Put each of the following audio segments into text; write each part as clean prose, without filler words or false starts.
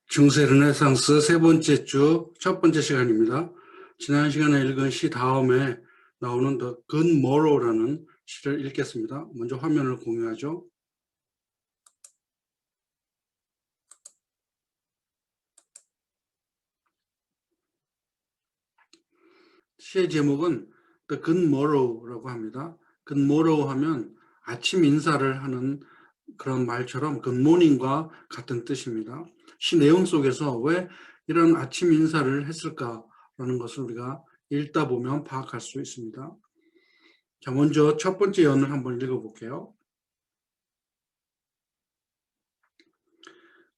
중세 르네상스 세 번째 주 첫 번째 시간입니다. 지난 시간에 읽은 시 다음에 나오는 The Good Morrow라는 시를 읽겠습니다. 먼저 화면을 공유하죠. 시의 제목은 The Good Morrow라고 합니다. Good Morrow 하면 아침 인사를 하는 그런 말처럼 Good Morning과 같은 뜻입니다. 시 내용 속에서 왜 이런 아침 인사를 했을까라는 것을 우리가 읽다 보면 파악할 수 있습니다. 자, 먼저 첫 번째 연을 한번 읽어볼게요.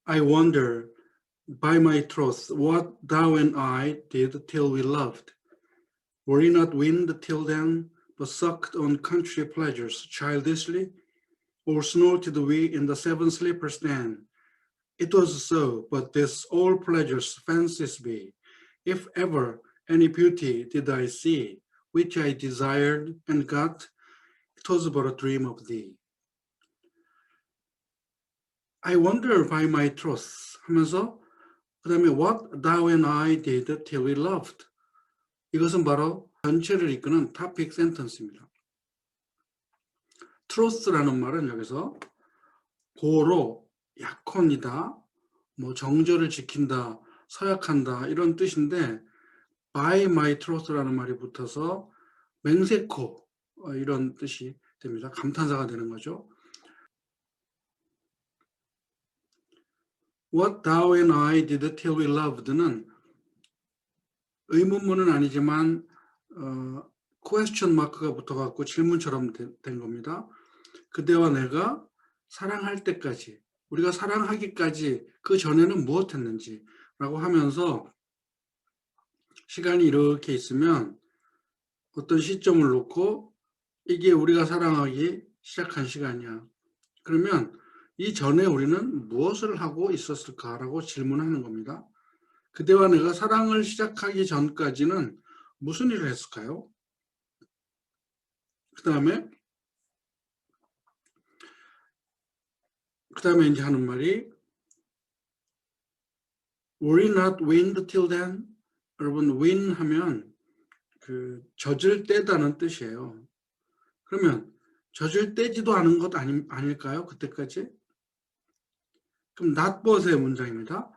I wonder by my troth what thou and I did till we loved. Were we not wind till then, but sucked on country pleasures childishly? Or snorted we in the seven sleepers then? It was so, but this all pleasures fancies be. If ever any beauty did I see, which I desired and got, it was but a dream of thee. I wonder by my troth 하면서 그 다음에 what thou and I did till we loved. 이것은 바로 전체를 이끄는 topic sentence입니다. truth라는 말은 여기서 고로, 약혼이다, 뭐 정절을 지킨다, 서약한다 이런 뜻인데 by my truth라는 말이 붙어서 맹세코 이런 뜻이 됩니다. 감탄사가 되는 거죠. What thou and I did till we loved는 의문문은 아니지만 question 마크가 붙어갖고 질문처럼 된 겁니다. 그대와 내가 사랑할 때까지, 우리가 사랑하기까지 그 전에는 무엇했는지 라고 하면서 시간이 이렇게 있으면 어떤 시점을 놓고 이게 우리가 사랑하기 시작한 시간이야. 그러면 이 전에 우리는 무엇을 하고 있었을까라고 질문하는 겁니다. 그대와 내가 사랑을 시작하기 전까지는 무슨 일을 했을까요? 그 다음에 이제 하는 말이 Were we not wind till then? 여러분 win 하면 그 젖을 떼다는 뜻이에요. 그러면 젖을 떼지도 않은 것 아닐까요? 그때까지? 그럼 not but의 문장입니다.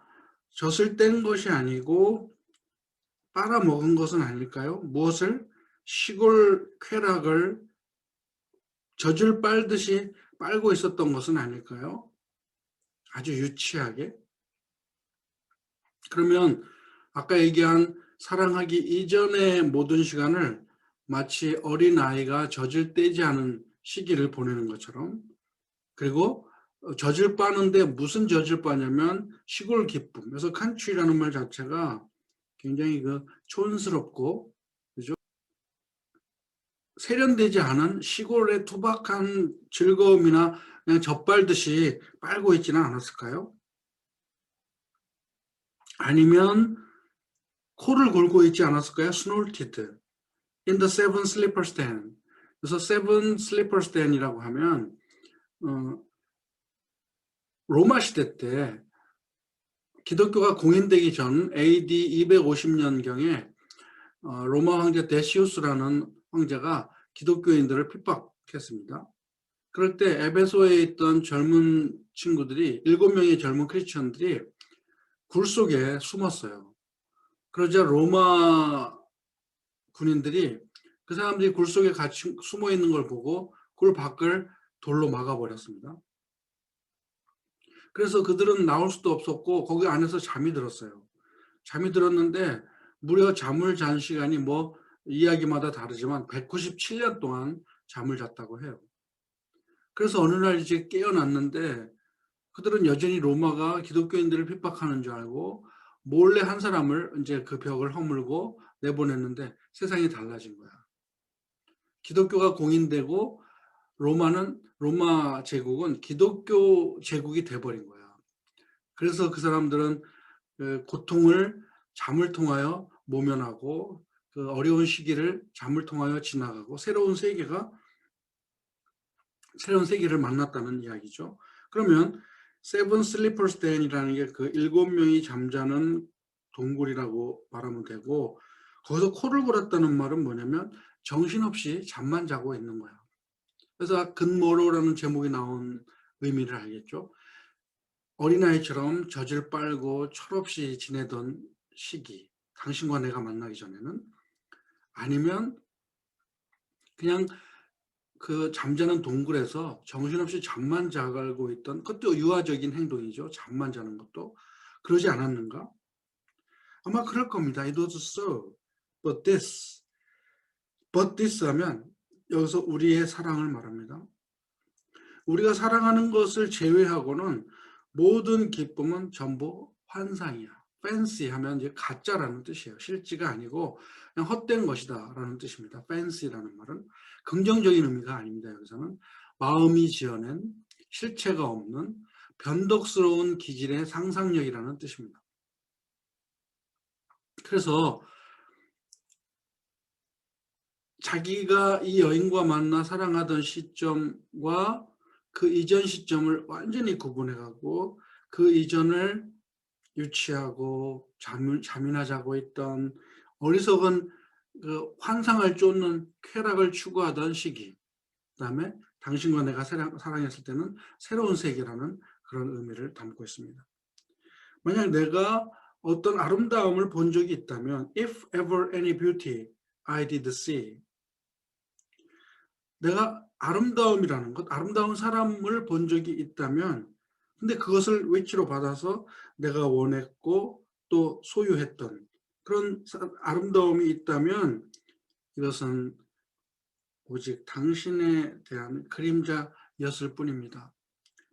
젖을 뗀 것이 아니고 빨아먹은 것은 아닐까요? 무엇을? 시골 쾌락을 젖을 빨듯이 빨고 있었던 것은 아닐까요? 아주 유치하게. 그러면 아까 얘기한 사랑하기 이전의 모든 시간을 마치 어린아이가 젖을 떼지 않은 시기를 보내는 것처럼, 그리고 젖을 빠는데 무슨 젖을 빠냐면 시골 기쁨. 그래서 country라는 말 자체가 굉장히 그 촌스럽고, 그죠? 세련되지 않은 시골의 투박한 즐거움이나 그냥 젖빨듯이 빨고 있지는 않았을까요? 아니면 코를 골고 있지 않았을까요? snorted in the seven sleepers den. 그래서 seven sleepers den이라고 하면 로마 시대 때 기독교가 공인되기 전 AD 250년경에 로마 황제 데시우스라는 황제가 기독교인들을 핍박했습니다. 그럴 때 에베소에 있던 젊은 친구들이 7명의 젊은 크리스천들이 굴 속에 숨었어요. 그러자 로마 군인들이 그 사람들이 굴 속에 같이 숨어 있는 걸 보고 굴 밖을 돌로 막아버렸습니다. 그래서 그들은 나올 수도 없었고 거기 안에서 잠이 들었어요. 잠이 들었는데 무려 잠을 잔 시간이 뭐 이야기마다 다르지만 197년 동안 잠을 잤다고 해요. 그래서 어느 날 이제 깨어났는데 그들은 여전히 로마가 기독교인들을 핍박하는 줄 알고 몰래 한 사람을 이제 그 벽을 허물고 내보냈는데 세상이 달라진 거야. 기독교가 공인되고 로마 제국은 기독교 제국이 돼버린 거야. 그래서 그 사람들은 그 고통을 잠을 통하여 모면하고 그 어려운 시기를 잠을 통하여 지나가고 새로운 세계를 만났다는 이야기죠. 그러면 Seven Sleepers Den이라는 게 그 7명이 잠자는 동굴이라고 말하면 되고, 거기서 코를 골았다는 말은 뭐냐면 정신없이 잠만 자고 있는 거야. 그래서 굿모로우라는 제목이 나온 의미를 알겠죠. 어린아이처럼 젖을 빨고 철없이 지내던 시기, 당신과 내가 만나기 전에는, 아니면 그냥 그 잠자는 동굴에서 정신없이 잠만 자고 있던, 그것도 유아적인 행동이죠. 잠만 자는 것도. 그러지 않았는가? 아마 그럴 겁니다. It was so. But this 하면 여기서 우리의 사랑을 말합니다. 우리가 사랑하는 것을 제외하고는 모든 기쁨은 전부 환상이야. fancy 하면 이제 가짜라는 뜻이에요. 실지가 아니고 그냥 헛된 것이다 라는 뜻입니다. fancy라는 말은 긍정적인 의미가 아닙니다. 여기서는 마음이 지어낸 실체가 없는 변덕스러운 기질의 상상력이라는 뜻입니다. 그래서 자기가 이 여인과 만나 사랑하던 시점과 그 이전 시점을 완전히 구분해가고 그 이전을 유치하고 잠이나 자고 있던 어리석은 그 환상을 쫓는 쾌락을 추구하던 시기, 그다음에 당신과 내가 사랑했을 때는 새로운 세계라는 그런 의미를 담고 있습니다. 만약 내가 어떤 아름다움을 본 적이 있다면 If ever any beauty I did see, 내가 아름다움이라는 것, 아름다운 사람을 본 적이 있다면, 근데 그것을 위치로 받아서 내가 원했고 또 소유했던 그런 아름다움이 있다면 이것은 오직 당신에 대한 그림자였을 뿐입니다.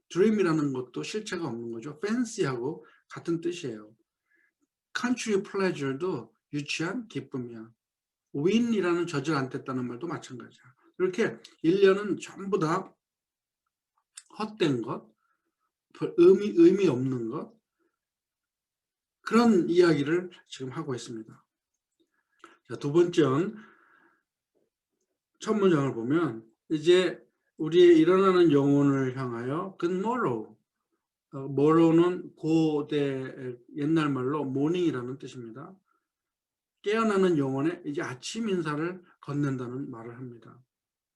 dream이라는 것도 실체가 없는 거죠. fancy하고 같은 뜻이에요. country pleasure도 유치한 기쁨이야. win이라는 젖을 안 뗐다는 말도 마찬가지야. 이렇게 1년은 전부 다 헛된 것, 의미 없는 것, 그런 이야기를 지금 하고 있습니다. 자, 두 번째는 첫 문장을 보면 이제 우리의 일어나는 영혼을 향하여 굿모로우, morrow는 고대 옛날 말로 morning이라는 뜻입니다. 깨어나는 영혼에 이제 아침 인사를 건넨다는 말을 합니다.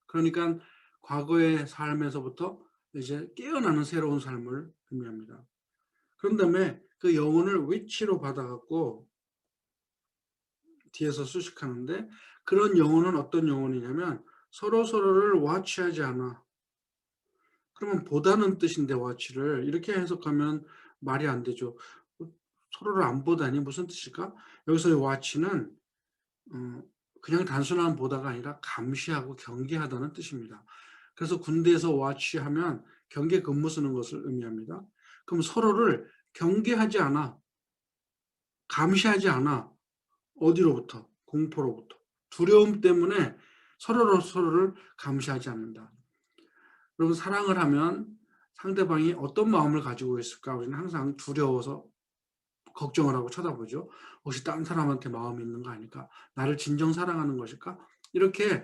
그러니까 과거의 삶에서부터 이제 깨어나는 새로운 삶을 의미합니다. 그런 다음에 그 영혼을 위치로 받아갖고 뒤에서 수식하는데, 그런 영혼은 어떤 영혼이냐면 서로를 와치하지 않아. 그러면 보다는 뜻인데 와치를 이렇게 해석하면 말이 안 되죠. 서로를 안 보다니 무슨 뜻일까? 여기서의 와치는 그냥 단순한 보다가 아니라 감시하고 경계하다는 뜻입니다. 그래서 군대에서 와치하면 경계 근무 쓰는 것을 의미합니다. 그럼 서로를 경계하지 않아, 감시하지 않아. 어디로부터? 공포로부터. 두려움 때문에 서로를 감시하지 않는다. 여러분, 사랑을 하면 상대방이 어떤 마음을 가지고 있을까? 우리는 항상 두려워서 걱정을 하고 쳐다보죠. 혹시 다른 사람한테 마음이 있는 거 아닐까? 나를 진정 사랑하는 것일까? 이렇게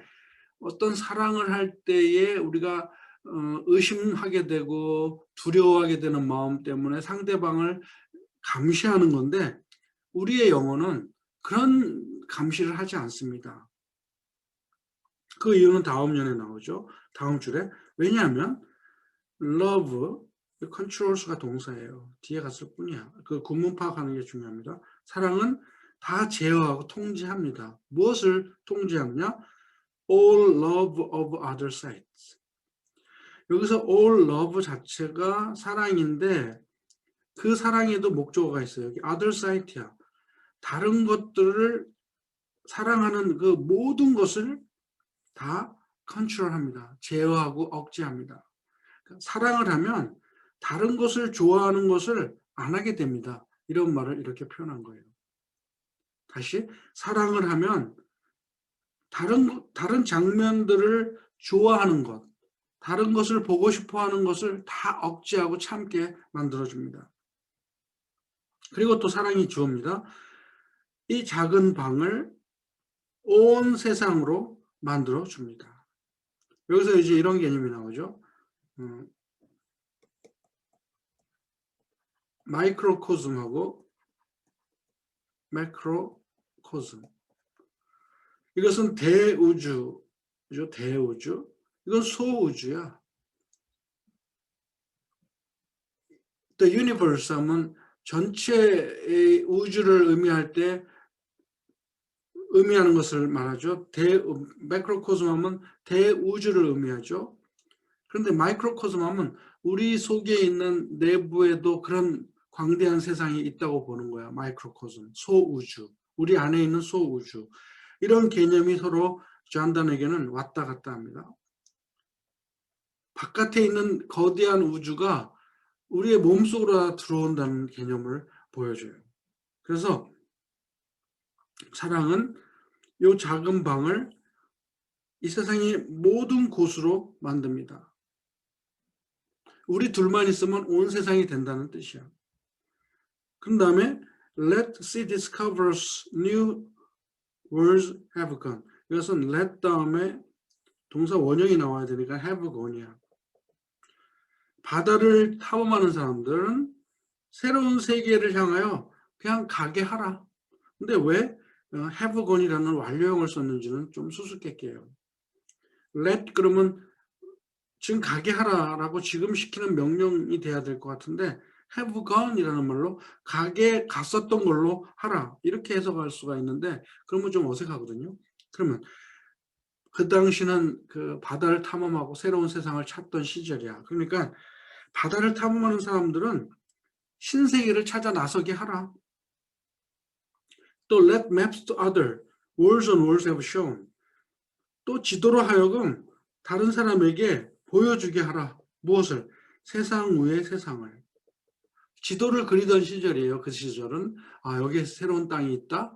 어떤 사랑을 할 때에 우리가 의심하게 되고 두려워하게 되는 마음 때문에 상대방을 감시하는 건데, 우리의 영혼은 그런 감시를 하지 않습니다. 그 이유는 다음 년에 나오죠. 다음 줄에. 왜냐하면 love, controls가 동사예요. 뒤에 갔을 뿐이야. 그 구문 파악하는 게 중요합니다. 사랑은 다 제어하고 통제합니다. 무엇을 통제하느냐? all love of other sides. 여기서 all love 자체가 사랑인데 그 사랑에도 목적어가 있어요. 여기 other side야. 다른 것들을 사랑하는 그 모든 것을 다 컨트롤합니다. 제어하고 억제합니다. 사랑을 하면 다른 것을 좋아하는 것을 안 하게 됩니다. 이런 말을 이렇게 표현한 거예요. 다시, 사랑을 하면 다른 장면들을 좋아하는 것, 다른 것을 보고 싶어 하는 것을 다 억제하고 참게 만들어줍니다. 그리고 또 사랑이 주어입니다. 이 작은 방을 온 세상으로 만들어줍니다. 여기서 이제 이런 개념이 나오죠. 마이크로코즘하고 매크로코즘. 이것은 대우주죠. 대우주. 이건 소우주야. The universe 하면 전체의 우주를 의미할 때 의미하는 것을 말하죠. 매크로코즘 하면 대우주를 의미하죠. 그런데 마이크로코즘 하면 우리 속에 있는 내부에도 그런 광대한 세상이 있다고 보는 거야. 마이크로코즘, 소우주. 우리 안에 있는 소우주. 이런 개념이 서로 존단에게는 왔다 갔다 합니다. 바깥에 있는 거대한 우주가 우리의 몸속으로 들어온다는 개념을 보여줘요. 그래서 사랑은 이 작은 방을 이 세상의 모든 곳으로 만듭니다. 우리 둘만 있으면 온 세상이 된다는 뜻이야. 그 다음에 let sea discovers new worlds have gone. 이것은 let 다음에 동사 원형이 나와야 되니까 have gone이야. 바다를 탐험하는 사람들은 새로운 세계를 향하여 그냥 가게 하라. 근데 왜 have gone이라는 완료형을 썼는지는 좀 수수께끼예요. let 그러면 지금 가게 하라라고 지금 시키는 명령이 돼야 될 것 같은데 have gone이라는 말로 가게 갔었던 걸로 하라 이렇게 해석할 수가 있는데 그러면 좀 어색하거든요. 그러면 그 당시는 그 바다를 탐험하고 새로운 세상을 찾던 시절이야. 그러니까 바다를 탐험하는 사람들은 신세계를 찾아 나서게 하라. 또 let maps to other worlds and worlds have shown. 또 지도로 하여금 다른 사람에게 보여주게 하라. 무엇을? 세상 위의 세상을. 지도를 그리던 시절이에요. 그 시절은 여기에 새로운 땅이 있다.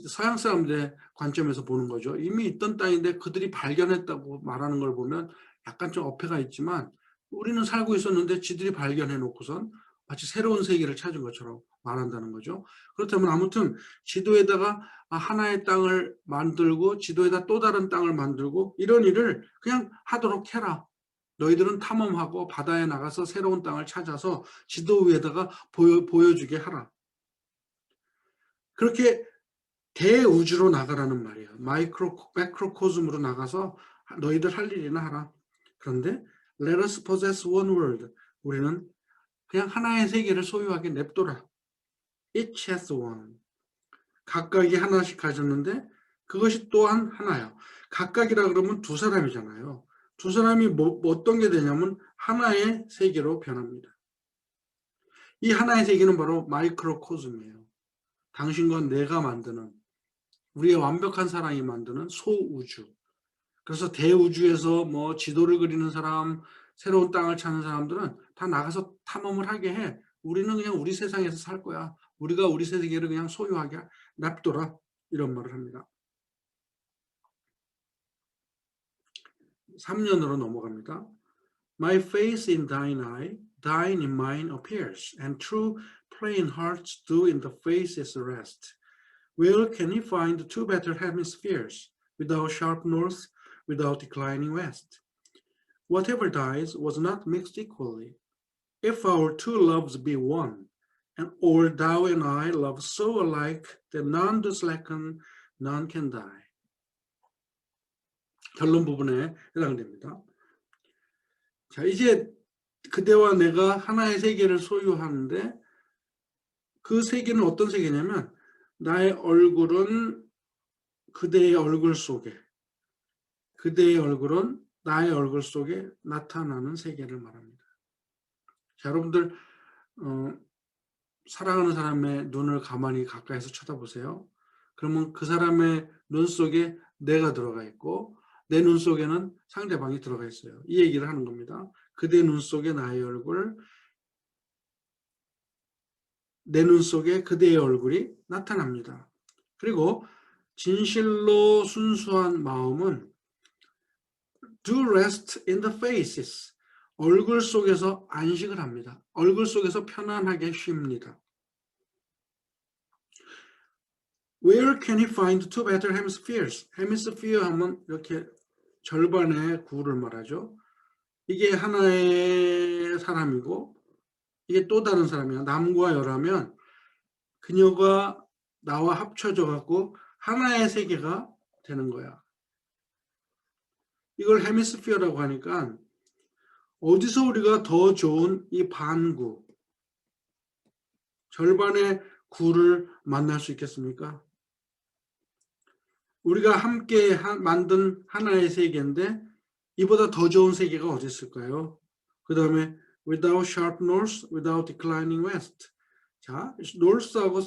서양 사람들의 관점에서 보는 거죠. 이미 있던 땅인데 그들이 발견했다고 말하는 걸 보면 약간 좀 어폐가 있지만 우리는 살고 있었는데 지들이 발견해 놓고선 마치 새로운 세계를 찾은 것처럼 말한다는 거죠. 그렇다면 아무튼 지도에다가 하나의 땅을 만들고 지도에다 또 다른 땅을 만들고 이런 일을 그냥 하도록 해라. 너희들은 탐험하고 바다에 나가서 새로운 땅을 찾아서 지도 위에다가 보여주게 하라. 그렇게 대우주로 나가라는 말이에요. 매크로코즘으로 나가서 너희들 할 일이나 하라. 그런데 let us possess one world. 우리는 그냥 하나의 세계를 소유하게 냅둬라. Each has one. 각각이 하나씩 가졌는데 그것이 또한 하나야. 각각이라 그러면 두 사람이잖아요. 두 사람이 어떤 게 되냐면 하나의 세계로 변합니다. 이 하나의 세계는 바로 마이크로코즘이에요. 당신과 내가 만드는 우리의 완벽한 사랑이 만드는 소우주. 그래서 대우주에서 뭐 지도를 그리는 사람, 새로운 땅을 찾는 사람들은 다 나가서 탐험을 하게 해. 우리는 그냥 우리 세상에서 살 거야. 우리가 우리 세계를 그냥 소유하게 놔둬라. 이런 말을 합니다. 3년으로 넘어갑니다. My face in thine eye, thine in mine appears, and true plain hearts do in the faces rest. Where can he find two better hemispheres, without sharp north, without declining west? Whatever dies was not mixed equally. If our two loves be one, and all thou and I love so alike that none do slacken, none can die. 결론 부분에 해당됩니다. 자, 이제 그대와 내가 하나의 세계를 소유하는데 그 세계는 어떤 세계냐면 나의 얼굴은 그대의 얼굴 속에 그대의 얼굴은 나의 얼굴 속에 나타나는 세계를 말합니다. 자, 여러분들 사랑하는 사람의 눈을 가만히 가까이서 쳐다보세요. 그러면 그 사람의 눈 속에 내가 들어가 있고 내 눈 속에는 상대방이 들어가 있어요. 이 얘기를 하는 겁니다. 그대 눈 속에 나의 얼굴, 내 눈 속에 그대의 얼굴이 나타납니다. 그리고 진실로 순수한 마음은 do rest in the faces. 얼굴 속에서 안식을 합니다. 얼굴 속에서 편안하게 쉽니다. Where can he find two better hemispheres? hemisphere 하면 이렇게 절반의 구를 말하죠. 이게 하나의 사람이고 이게 또 다른 사람이야. 남과 여라면 그녀가 나와 합쳐져 갖고 하나의 세계가 되는 거야. 이걸 헤미스피어라고 하니까 어디서 우리가 더 좋은 이 반구, 절반의 구를 만날 수 있겠습니까? 우리가 함께 만든 하나의 세계인데 이보다 더 좋은 세계가 어디 있을까요? 그 다음에 without sharp north, without declining west. 자, north하고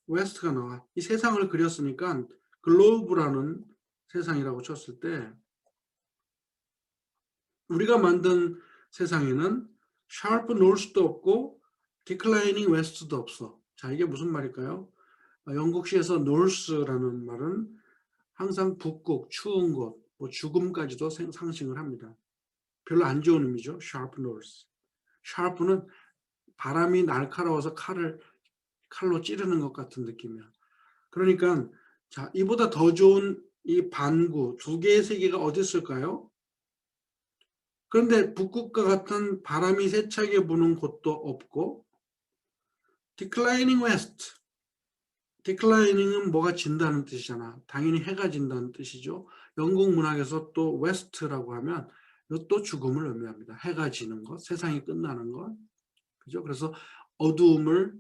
west가 나와. 이 세상을 그렸으니까 글로브라는 세상이라고 쳤을 때 우리가 만든 세상에는 sharp north도 없고 declining west도 없어. 자, 이게 무슨 말일까요? 영국시에서 north라는 말은 항상 북극, 추운 곳, 뭐 죽음까지도 상징을 합니다. 별로 안 좋은 의미죠. sharp north. sharp는 바람이 날카로워서 칼로 찌르는 것 같은 느낌이야. 그러니까 자, 이보다 더 좋은 이 반구, 두 개의 세계가 어디 있을까요? 그런데 북극과 같은 바람이 세차게 부는 곳도 없고 declining west. declining은 뭐가 진다는 뜻이잖아. 당연히 해가 진다는 뜻이죠. 영국 문학에서 또 west라고 하면 이것도 죽음을 의미합니다. 해가 지는 것, 세상이 끝나는 것. 그죠? 그래서 어두움을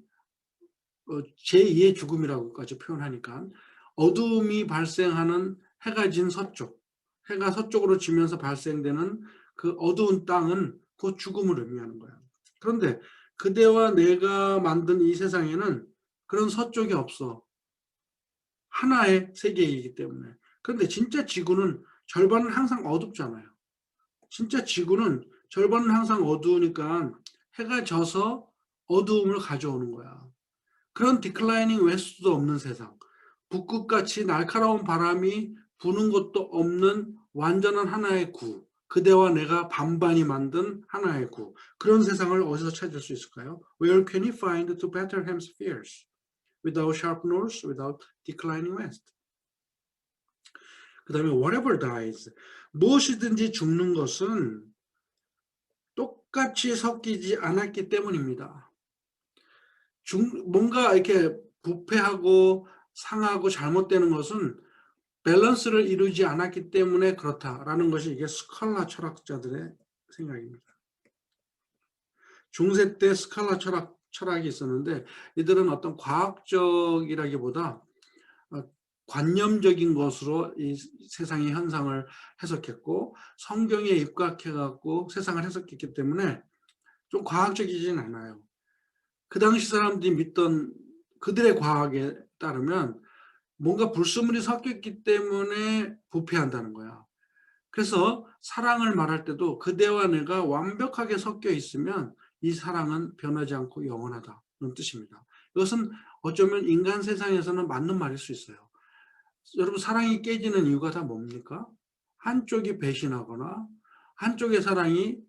제2의 죽음이라고까지 표현하니까 어두움이 발생하는 해가 진 서쪽, 해가 서쪽으로 지면서 발생되는 그 어두운 땅은 그 죽음을 의미하는 거야. 그런데 그대와 내가 만든 이 세상에는 그런 서쪽이 없어. 하나의 세계이기 때문에. 그런데 진짜 지구는 절반은 항상 어둡잖아요. 진짜 지구는 절반은 항상 어두우니까 해가 져서 어두움을 가져오는 거야. 그런 디클라이닝 웨스트도 없는 세상, 북극같이 날카로운 바람이 부는 것도 없는 완전한 하나의 구, 그대와 내가 반반이 만든 하나의 구, 그런 세상을 어디서 찾을 수 있을까요? Where can you find two better hemispheres? Without sharp north, without declining west. 그 다음에 whatever dies, 무엇이든지 죽는 것은 똑같이 섞이지 않았기 때문입니다. 뭔가 이렇게 부패하고 상하고 잘못되는 것은 밸런스를 이루지 않았기 때문에 그렇다라는 것이 이게 스칼라 철학자들의 생각입니다. 중세 때 스칼라 철학이 있었는데 이들은 어떤 과학적이라기보다 관념적인 것으로 이 세상의 현상을 해석했고 성경에 입각해갖고 세상을 해석했기 때문에 좀 과학적이진 않아요. 그 당시 사람들이 믿던 그들의 과학에 따르면 뭔가 불순물이 섞였기 때문에 부패한다는 거야. 그래서 사랑을 말할 때도 그대와 내가 완벽하게 섞여 있으면 이 사랑은 변하지 않고 영원하다는 뜻입니다. 이것은 어쩌면 인간 세상에서는 맞는 말일 수 있어요. 여러분 사랑이 깨지는 이유가 다 뭡니까? 한쪽이 배신하거나 한쪽의 사랑이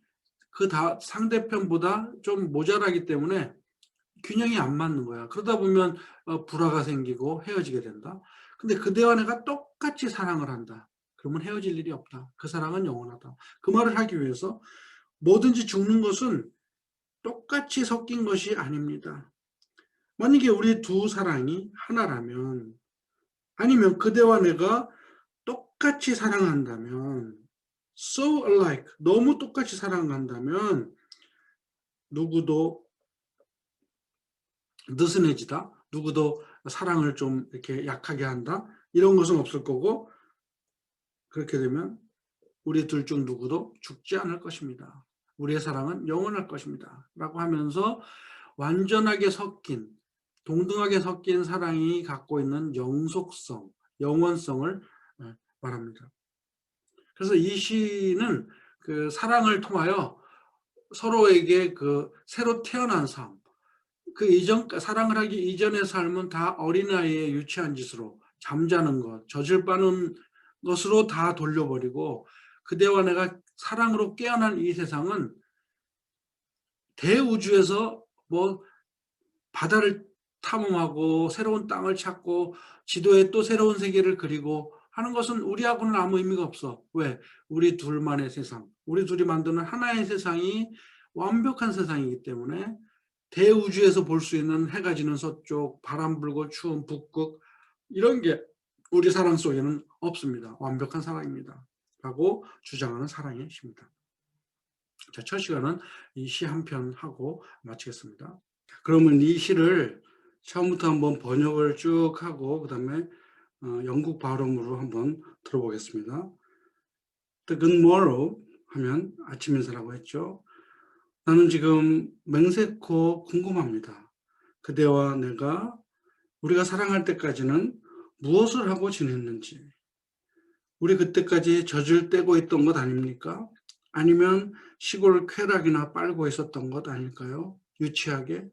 그 상대편보다 좀 모자라기 때문에 균형이 안 맞는 거야. 그러다 보면 불화가 생기고 헤어지게 된다. 근데 그대와 내가 똑같이 사랑을 한다. 그러면 헤어질 일이 없다. 그 사랑은 영원하다. 그 말을 하기 위해서 뭐든지 죽는 것은 똑같이 섞인 것이 아닙니다. 만약에 우리 두 사랑이 하나라면 아니면 그대와 내가 똑같이 사랑한다면 so alike, 너무 똑같이 사랑한다면 누구도 느슨해지다, 누구도 사랑을 좀 이렇게 약하게 한다, 이런 것은 없을 거고 그렇게 되면 우리 둘 중 누구도 죽지 않을 것입니다. 우리의 사랑은 영원할 것입니다. 라고 하면서 완전하게 섞인, 동등하게 섞인 사랑이 갖고 있는 영속성, 영원성을 말합니다. 그래서 이 시는 그 사랑을 통하여 서로에게 그 새로 태어난 삶, 그 이전, 사랑을 하기 이전의 삶은 다 어린아이의 유치한 짓으로 잠자는 것, 젖을 빠는 것으로 다 돌려버리고 그대와 내가 사랑으로 깨어난 이 세상은 대우주에서 뭐 바다를 탐험하고 새로운 땅을 찾고 지도에 또 새로운 세계를 그리고 하는 것은 우리하고는 아무 의미가 없어. 왜? 우리 둘만의 세상, 우리 둘이 만드는 하나의 세상이 완벽한 세상이기 때문에 대우주에서 볼 수 있는 해가 지는 서쪽, 바람 불고 추운 북극, 이런 게 우리 사랑 속에는 없습니다. 완벽한 사랑입니다. 라고 주장하는 사랑의 시입니다. 자, 첫 시간은 이 시 한 편 하고 마치겠습니다. 그러면 이 시를 처음부터 한번 번역을 쭉 하고 그 다음에 영국 발음으로 한번 들어보겠습니다. The good morrow 하면 아침 인사라고 했죠. 나는 지금 맹세코 궁금합니다. 그대와 내가 우리가 사랑할 때까지는 무엇을 하고 지냈는지. 우리 그때까지 젖을 떼고 있던 것 아닙니까? 아니면 시골 쾌락이나 빨고 있었던 것 아닐까요? 유치하게?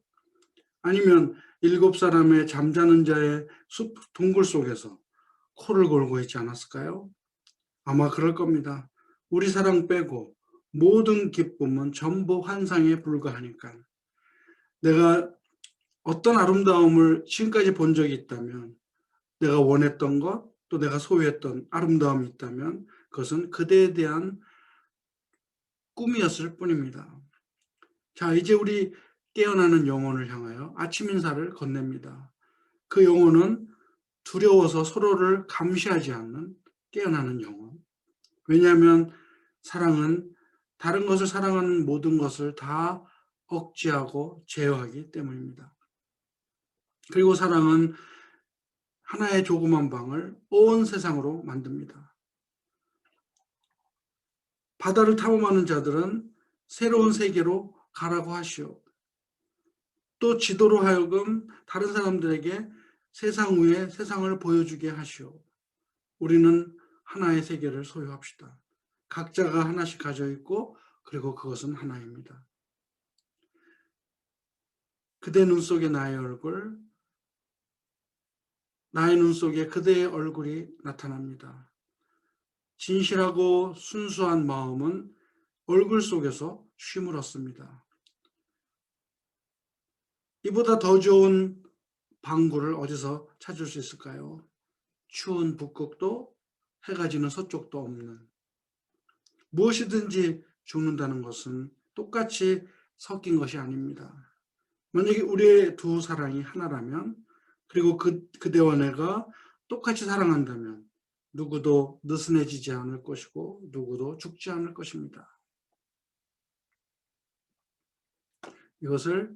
아니면 7사람의 잠자는 자의 숲 동굴 속에서 코를 골고 있지 않았을까요? 아마 그럴 겁니다. 우리 사랑 빼고 모든 기쁨은 전부 환상에 불과하니까. 내가 어떤 아름다움을 지금까지 본 적이 있다면, 내가 원했던 것, 또 내가 소유했던 아름다움이 있다면 그것은 그대에 대한 꿈이었을 뿐입니다. 자, 이제 우리 깨어나는 영혼을 향하여 아침 인사를 건넵니다. 그 영혼은 두려워서 서로를 감시하지 않는 깨어나는 영혼. 왜냐하면 사랑은 다른 것을 사랑하는 모든 것을 다 억제하고 제어하기 때문입니다. 그리고 사랑은 하나의 조그만 방을 온 세상으로 만듭니다. 바다를 탐험하는 자들은 새로운 세계로 가라고 하시오. 또 지도로 하여금 다른 사람들에게 세상 위에 세상을 보여주게 하시오. 우리는 하나의 세계를 소유합시다. 각자가 하나씩 가져 있고 그리고 그것은 하나입니다. 그대 눈 속에 나의 얼굴, 나의 눈 속에 그대의 얼굴이 나타납니다. 진실하고 순수한 마음은 얼굴 속에서 쉼을 얻습니다. 이보다 더 좋은 방구를 어디서 찾을 수 있을까요? 추운 북극도 해가 지는 서쪽도 없는. 무엇이든지 죽는다는 것은 똑같이 섞인 것이 아닙니다. 만약에 우리의 두 사랑이 하나라면, 그리고 그대와 내가 똑같이 사랑한다면 누구도 느슨해지지 않을 것이고 누구도 죽지 않을 것입니다. 이것을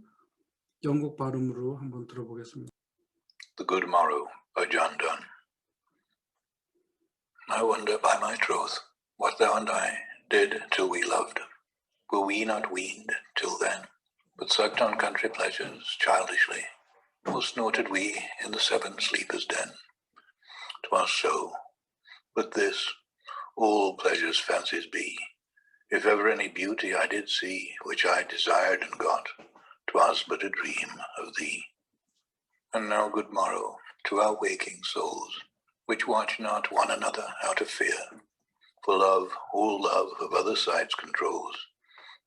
영국 발음으로 한번 들어보겠습니다. The Good Morrow by John Donne. I wonder by my troth what thou and I did till we loved. Were we not weaned till then, but sucked on country pleasures childishly, or snorted we in the seven sleepers' den? 'Twas so, but this, all pleasures fancies be. If ever any beauty I did see, which I desired and got, 'twas but a dream of thee. And now good morrow to our waking souls, which watch not one another out of fear, for love all love of other sides controls,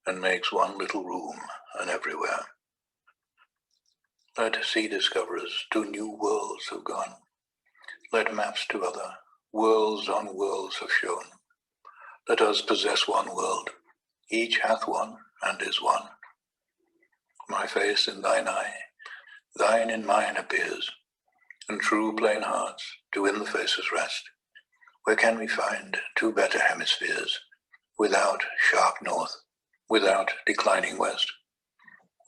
and makes one little room and everywhere. Let sea discoverers to new worlds have gone, let maps to other worlds on worlds have shown. Let us possess one world, each hath one and is one. My face in thine eye, thine in mine appears, and true plain hearts do in the faces rest. Where can we find two better hemispheres, without sharp north, without declining west?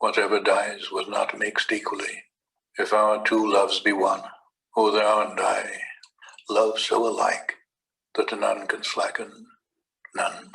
Whatever dies was not mixed equally. If our two loves be one, O thou and I, love so alike that none can slacken, none